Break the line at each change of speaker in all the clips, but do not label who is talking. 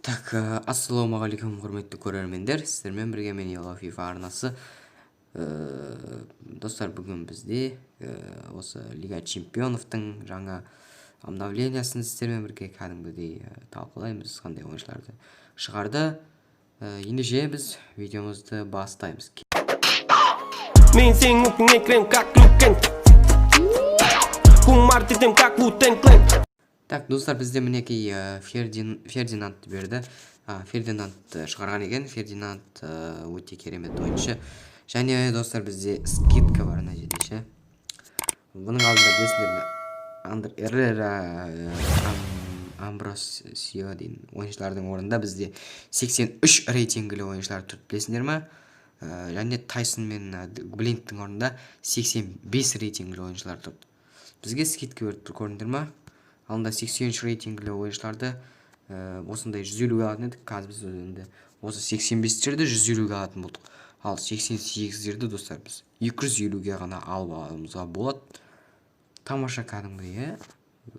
Так, ассалаумағалейкум құрметті көрермендер, сіздермен бірге мен Yellow FIFA арнасы. Достар, бүгін бізде осы Лига Чемпионовтың жаңа обновлениясын сіздермен бірге кәдімгідей талқылаймыз, қандай ойыншыларды шығарды. Ендеше біз видеомызды бастаймыз.
Мен сен үкіңе крем как люкен Кумар тетем как лутен клен.
Так, достар, бізде мінекей Фердинандты берді. Фердинанд шығарған екен. Фердинанд өте керемет ойыншы. Және достар, бізде скидка бар мына жерде ше. Бұның алдында білесіздер ме? Андер Эррера, Амбросио деген ойыншылардың орнында бізде 83 рейтингілі ойыншылар тұрды, білесіңдер ме? Және Тайсон мен Блинктің орнында 85 рейтингілі ойыншылар тұрды. Бізге скидка берді, көрдіңдер ме? Алында 83 рейтингілі ойыншыларды осындай 150-ге алатын едік. Қазір біз енді осы 85-терді 150-ге алатын болдық. Ал 88-терді достар біз 250-ге ғана алып алуымызға болады. Тамаша кәдімгі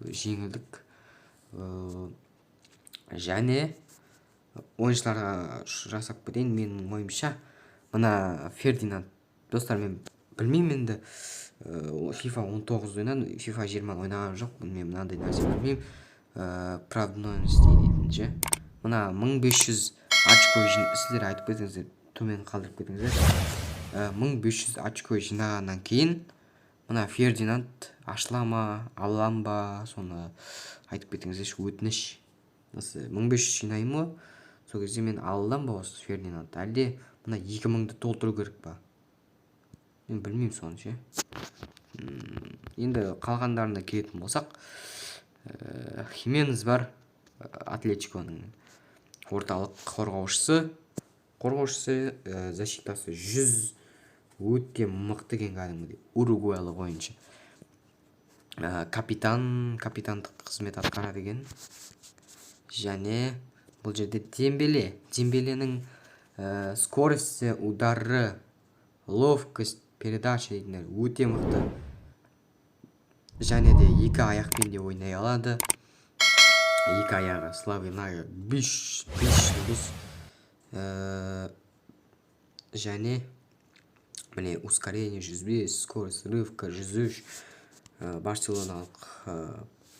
жеңілдік. Және ойыншыларға жасап кетейін. Менің ойымша мына Фердинанд, достар, мен білмеймін енді FIFA 19 ойнан, FIFA 20 ойнаған жоқ. Мен мынандай нәрсе білмеймін. Правдность дейтін ше. Мына 1500 очко сіздер айтып кетіңіздер, төмен қалдырып кетіңіздер. 1500 очко жинағаннан кейін мына Фердинанд ашыла ма, алам ба, соны айтып кетіңіздер, өтініш. Осы 1500 жинаймын ғой, сол кезде мен алам ба осы Фердинанд, әлде мына 2000-ді толтыру керек па? Мен білмеймін соны ше. Енді қалғандарына келетін болсақ, Хименес бар, Атлетиконың орталық қорғаушысы, защитасы 100, өте мықты екен кәдімгідей, уругвайлық ойыншы. Капитандық қызмет атқарады екен. Және бұл жерде Дембеленің скорості, удары, ловкость, передача дейтіндер өте мықты. Және де екі аяқпен де ойнай алады. Екі аяғы слабый 5 жұлдыз. Және міне ускорение 105, скорость рывка 103. Барселоналық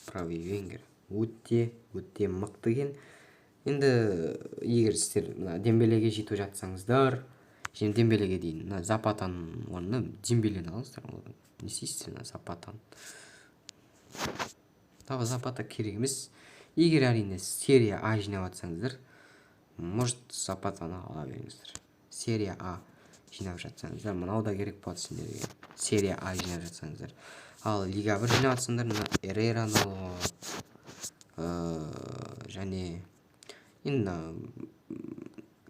правый венгер өте мықты екен. Енді егер сіздер Дембелеге жетіп жатсаңыздар, және Дембелеге дейін Запатаның орнына Дембелені алыңыздар. Не істейсіздер Запатаны? Тағы Запата керек емес. Егер әрине серия А жинап жатсаңыздар, может Запатаны ала беріңіздер. Серия А жинап жатсаңыздар, мынау да керек болады сендерге. Серия А жинап жатсаңыздар. Ал Лига 1 жинап жатсаңдар, мына Эрераны және енді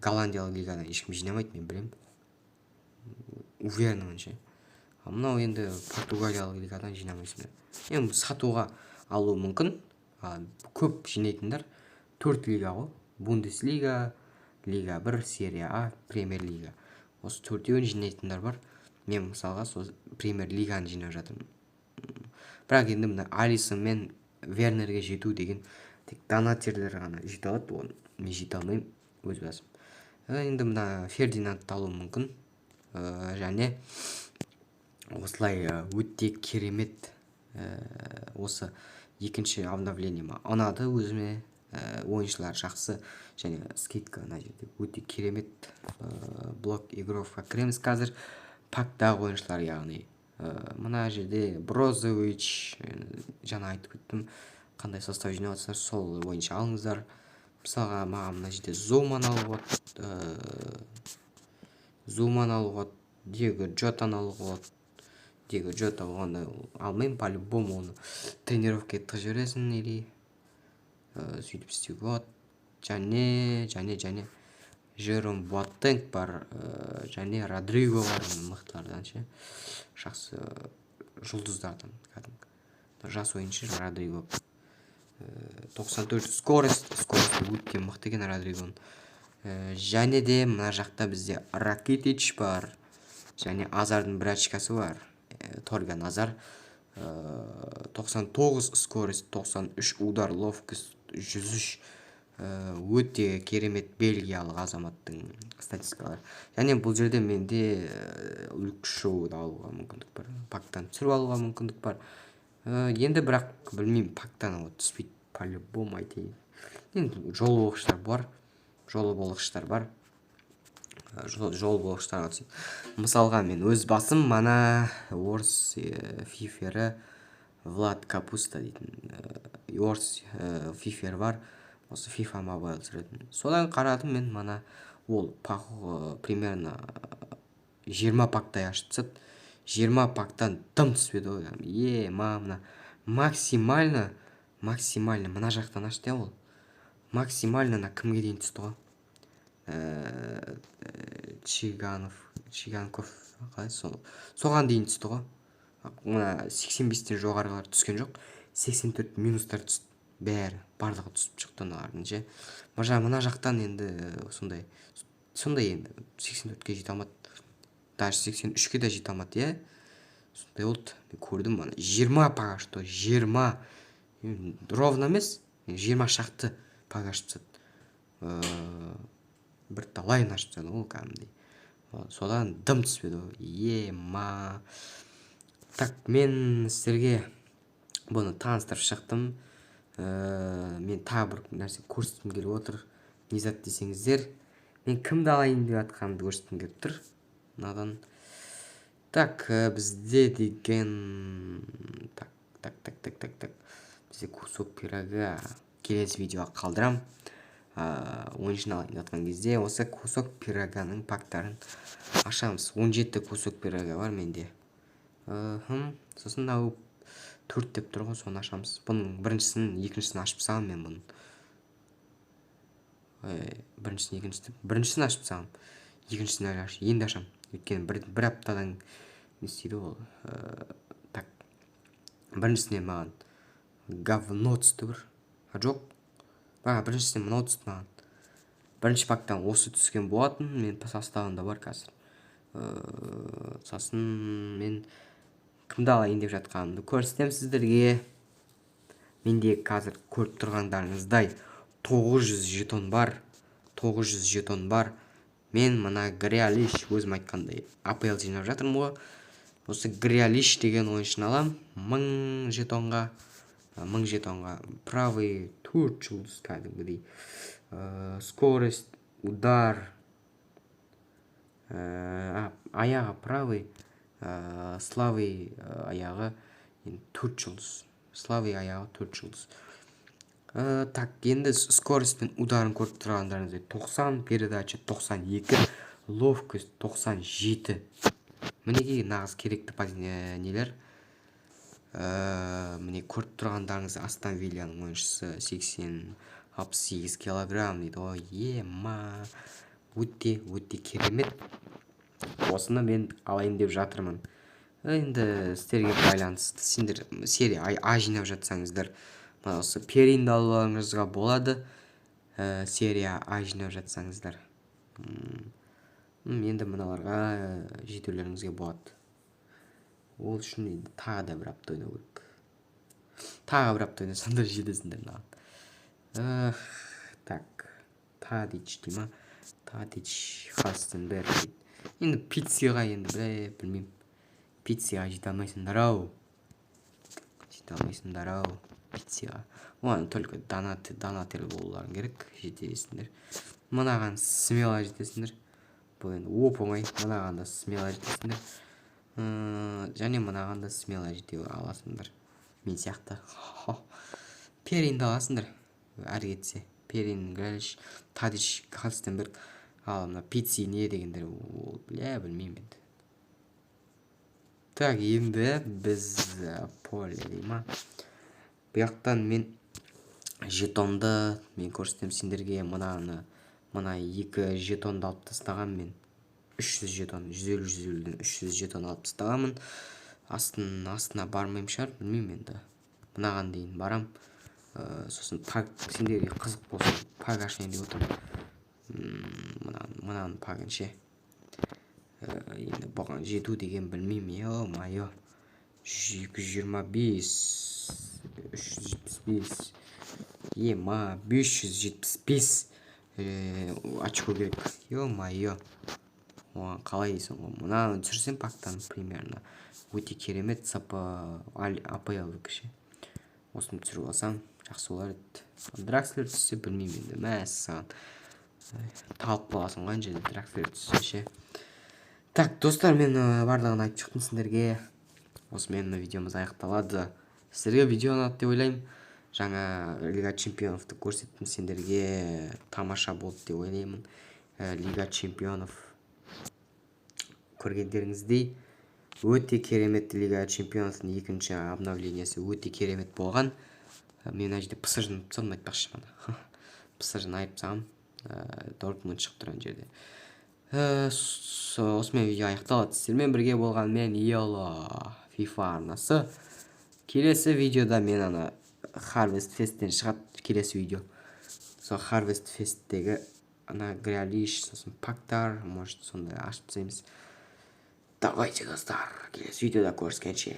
Голландиялық лигадан ешкім жинамайды, мен білем. Уверенмін ше. Мынау енді Португалиялық лигадан жинамайсыңдар. Енді сатуға алу мүмкін. Көп жинайтындар 4 лига ғой. Бундеслига, Лига 1, Серия А, Премьер лига. Осы 4-еуін жинайтындар бар. Мен мысалға сол Премьер лиганы жинап жатырмын. Бірақ енді мына Алисон мен Вернерге жету деген тек донатерлер ғана жете алады. Оны мен жете алмаймын өз басым. Енді мына Фердинандты алу мүмкін. Және осылай өте керемет осы екінші обновление ұнады өзіме. Ойыншылар жақсы және скидка мына жерде өте керемет. Блок игровка кіреміз қазір. Пактағы ойыншылар, яғни мына жерде Брозович, жаңа айтып кеттім, қандай состав жинап жатсыздар, сол ойыншы алыңыздар. Мысалға маған мына жерде Зуман алуға, Диего Джотаны алуға. Диего Джота оны алмаймын, по-любому оны тренировка еттіқ жібересің, или сөйтіп істеуге болады. Және Жером Буаттенг бар, және Родриго бар, мықтылардан ше. Жақсы жұлдыздардан кәдімгі. Жас ойыншы Родриго. 94 скорость өте мықты екен Родригоның. Және де мына жақта бізде Ракитич бар. Және Азардың бір очкасы бар. Торган Азар. 99 скорость, 93 удар, ловкость 103. өте керемет бельгиялық азаматтың статистикалары. Және бұл жерде менде люк шоуды алуға мүмкіндік бар, пактан түсіріп алуға мүмкіндік бар. Енді бірақ білмеймін, пактан ол түспейді по-любому айтайын. Енді жол болғыштар бар. Жол болғыштарға түседі. Мысалға мен өз басым мана орыс фифері Влад Капуста дейтін орыс фифер бар, осы FIFA Mobile түсіретін. Содан қарадым мен, мана ол примерно 20 пактай ашып түседі. 20 пактан дым түспеді ғой. Мына максимально мына жақтан ашты ол. Максимально кімге дейін түсті ғой? Чиганков соған дейін түсті ғой. Мына 85-тен жоғарғылар түскен жоқ. 84 минустар түсті. Барлығы түсіп шықты олардың ше. Мына жақтан енді сондай енді 84-ке жете алмады. Даже 83-ке де жете алмады, иә. Сондай болды. Мен көрдім, 20 пак ашты. 20 ровно емес, 20 шақты пак ашып түседі. Бір талайын ашып түседі ол кәдімгідей. Содан дым түспеді ғой. Так, мен сіздерге бұны таныстырып шықтым. Мен тағы бір нәрсе көрсеткім келіп отыр. Не зат десеңіздер, мен кімді алайын деп жатқанымды көрсеткім келіп тұр. Мынадан. Так, бізде деген так. Бізде кусок пирога келесі видеоға қалдырам. Ойыншын алайын деп жатқан кезде осы кусок пироганың пактарын ашамыз. 17 кусок пирога бар менде. Сосын 4 деп тұр ғой, соны ашамыз. Бұның біріншісін, екіншісін ашып салам мен бұның. Біріншісін ашып салам. Екіншісін енді ашам. Өйткені бір аптадан не істейді ол. Так. Біріншісіне маған говно түсті бір. Жоқ. Біріншісіне мынау түсті маған. Бірінші пактан осы түскен болатын. Мен составында бар қазір. Сосын мен кімді алайын деп жатқанымды көрсетем сіздерге. Менде қазір көріп тұрғандарыңыздай 900 жетон бар. 900 жетон бар. Мен мына Греалиш өзім айтқандай АПЛ жинап жатырмын ғой. Осы Греалиш деген ойыншыны алам. 1000 жетонға. Правый 4 жұлдыз кәдімгідей. Скорость, удар. Аяғы правый. Славый аяғы 4 жұлдыз. Славый аяғы 4 жұлдыз. Так, енді скорость пен ударын көріп тұрғандарыңыздай 90, передача 92, ловкость 97. Мінеки нағыз керекті нелер. Міне көріп тұрғандарыңыз Астон Вилланың ойыншысы 68 килограмм дейді ғой. Өте керемет. Осыны мен алайын деп жатырмын. Енді сіздерге байланысты. Сендер серия А жинап жатсаңыздар, осы Перинді алуыңызға болады. Серия А жинап жатсаңыздар. Енді мыналарға жетулеріңізге болады. Ол үшін енді тағы да бір апта ойнау керек. Тағы бір апта ойнасаңдар жетесіңдер маған. Так, Тадич дей ма? Тадич Халстенберг дейді. Енді пиццияға енді білмеймін. Пиццияға жете алмайсыңдар ау. Пиццияға. Оған только донатель болуларың керек. Жетесіңдер. Мынаған смело жетесіңдер. Бұл енді оп-оңай. Мынаған да смело жетесіңдер. Және мынаған да смело жете аласыңдар. Мен сияқты. Перинді аласыңдар. Әрі кетсе. Перин, Грелиш, Тадич, Халстенберг. Ал мына пицци не дегендер, білмеймін енді. Так, енді біз поле дей ма? Бұяқтан мен жетонды мен көрсетем сендерге. Мына 2 жетонды алып тастаған мен. 300 жетон, 150-150-ден 300 жетон алып тастағанмын. Астына бармайым шығар, білмеймін енді. Мынаған дейін барам. Сосын сендерге қызық болсын, пак ашайын деп отырмын. Мынаның пагын ше. Енді бұған жету деген білмеймін. Йо-майо. 225, 375, ема 575 очко керек. Ё-моё. Оған қалай дейсің ғой? Мынаны түсірсем пактан примерно өте керемет сапа АПЛ ше. Осыны түсіріп алсам жақсы болар еді. Дракслер түссе білмеймін енді. Мәссаған. Талып қаласың ғой жерде Дракслер түссе ше. Так, достар, мен барлығын айтып шықтым сіздерге. Осымен видеомыз аяқталады. Сіздерге видео ұнады деп ойлаймын. Жаңа Лига Чемпионовты көрсеттім сендерге. Тамаша болды деп ойлаймын. Лига Чемпионов көргендеріңіздей өте керемет. Лига Чемпионовтың екінші обновлениясы өте керемет болған. Мен мына жерде PSG-ны ұмытсам айтпақшы мына. PSG-ны айтсам, Дортмунд шығып тұрған жерде. Осымен видео аяқталады. Сіздермен бірге болған мен Йоло FIFA арнасы. Келесі видеода мен ана Harvest Fest'тен шығады келесі видео. Сол Harvest Fest'тегі ана Грилиш, сосын пактар, может сондай ашып тастаймыз. Давайте, достар, келесі видеода көріскенше.